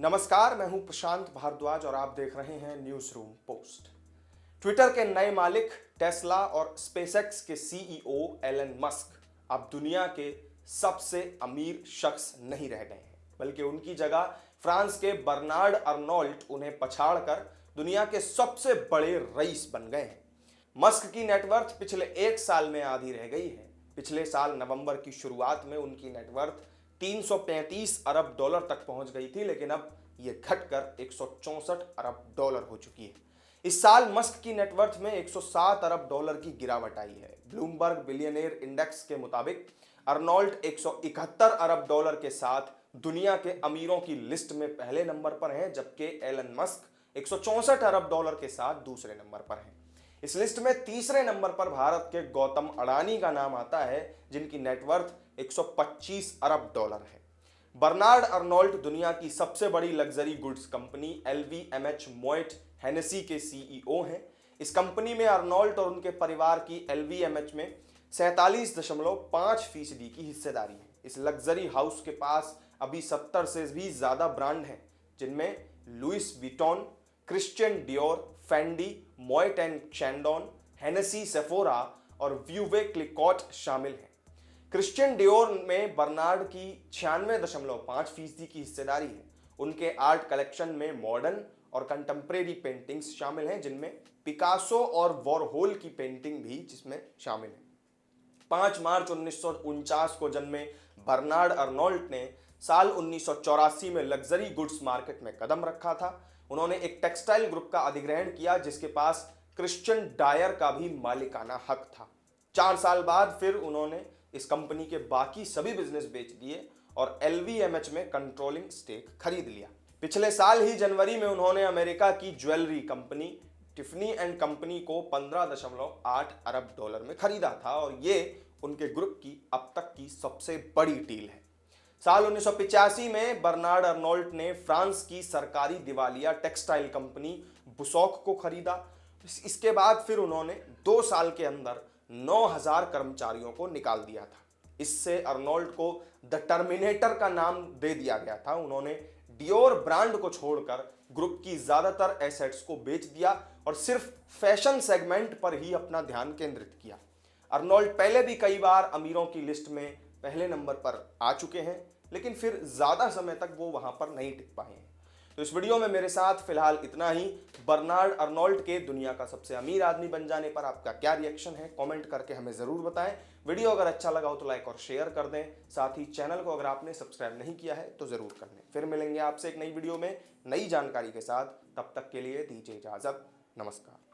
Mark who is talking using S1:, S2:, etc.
S1: नमस्कार, मैं हूं प्रशांत भारद्वाज और आप देख रहे हैं न्यूज रूम पोस्ट। ट्विटर के नए मालिक टेस्ला और स्पेसएक्स के सीईओ एलन मस्क अब दुनिया के सबसे अमीर शख्स नहीं रह गए हैं, बल्कि उनकी जगह फ्रांस के बर्नार्ड अर्नोल्ट उन्हें पछाड़कर दुनिया के सबसे बड़े रईस बन गए हैं। मस्क की नेटवर्थ पिछले एक साल में आधी रह गई है। पिछले साल नवंबर की शुरुआत में उनकी नेटवर्थ 335 अरब डॉलर तक पहुंच गई थी, लेकिन अब यह घटकर 164 अरब डॉलर हो चुकी है। इस साल मस्क की नेटवर्थ में 107 अरब डॉलर की गिरावट आई है। ब्लूमबर्ग बिलियनेयर इंडेक्स के मुताबिक अर्नोल्ट 171 अरब डॉलर के साथ दुनिया के अमीरों की लिस्ट में पहले नंबर पर हैं, जबकि एलन मस्क 164 अरब डॉलर के साथ दूसरे नंबर पर हैं। इस लिस्ट में तीसरे नंबर पर भारत के गौतम अडानी का नाम आता है, जिनकी नेटवर्थ 125 अरब डॉलर है। बर्नार्ड अर्नोल्ट दुनिया की सबसे बड़ी luxury goods company LVMH Moet Hennessy के सीईओ हैं। इस कंपनी में अर्नोल्ट और उनके परिवार की LVMH में 47.5% की हिस्सेदारी है। इस लग्जरी हाउस के पास अभी 70 से भी ज्यादा ब्रांड हैं, जिनमें Louis Vuitton, Christian Dior, Fendi, Moet and Chandon, Hennessy, Sephora और व्यूवे क्लिकॉट शामिल हैं। क्रिश्चियन डियोर में बर्नार्ड की 96.5% की हिस्सेदारी है। उनके आर्ट कलेक्शन में मॉडर्न और कंटेम्प्रेरी पेंटिंग्स शामिल हैं, जिनमें पिकासो और वॉरहोल की पेंटिंग भी जिसमें शामिल है। 5 मार्च 1949 को जन्मे बर्नार्ड अर्नोल्ट ने साल 1984 में लग्जरी गुड्स मार्केट में कदम रखा था। उन्होंने एक टेक्सटाइल ग्रुप का अधिग्रहण किया, जिसके पास क्रिश्चियन डायर का भी मालिकाना हक था। 4 साल बाद फिर उन्होंने इस कंपनी के बाकी सभी बिजनेस बेच दिए और LVMH में कंट्रोलिंग स्टेक खरीद लिया। पिछले साल ही जनवरी में उन्होंने अमेरिका की jewellery company Tiffany and company को 15.8 अरब डॉलर में खरीदा था और ये उनके ग्रुप की अब तक की सबसे बड़ी डील है। साल 1985 में बर्नार्ड अर्नोल्ट ने फ्रांस की सरकारी दिवालिया टेक्सटाइल कंपनी बुसॉक को खरीदा। इसके बाद फिर उन्होंने 2 साल के अंदर 9000 कर्मचारियों को निकाल दिया था। इससे अर्नोल्ट को द टर्मिनेटर का नाम दे दिया गया था। उन्होंने डियोर ब्रांड को छोड़कर ग्रुप की ज्यादातर एसेट्स को बेच दिया और सिर्फ फैशन सेगमेंट पर ही अपना ध्यान केंद्रित किया। अर्नोल्ट पहले भी कई बार अमीरों की लिस्ट में पहले नंबर पर आ चुके हैं, लेकिन फिर ज्यादा समय तक वो वहां पर नहीं टिक पाए हैं। तो इस वीडियो में मेरे साथ फिलहाल इतना ही। बर्नार्ड अर्नोल्ट के दुनिया का सबसे अमीर आदमी बन जाने पर आपका क्या रिएक्शन है, कमेंट करके हमें जरूर बताएं। वीडियो अगर अच्छा लगा हो तो लाइक और शेयर कर दें। साथ ही चैनल को अगर आपने सब्सक्राइब नहीं किया है तो जरूर कर लें। फिर मिलेंगे आपसे एक नई वीडियो में नई जानकारी के साथ। तब तक के लिए दीजिए इजाजत। नमस्कार।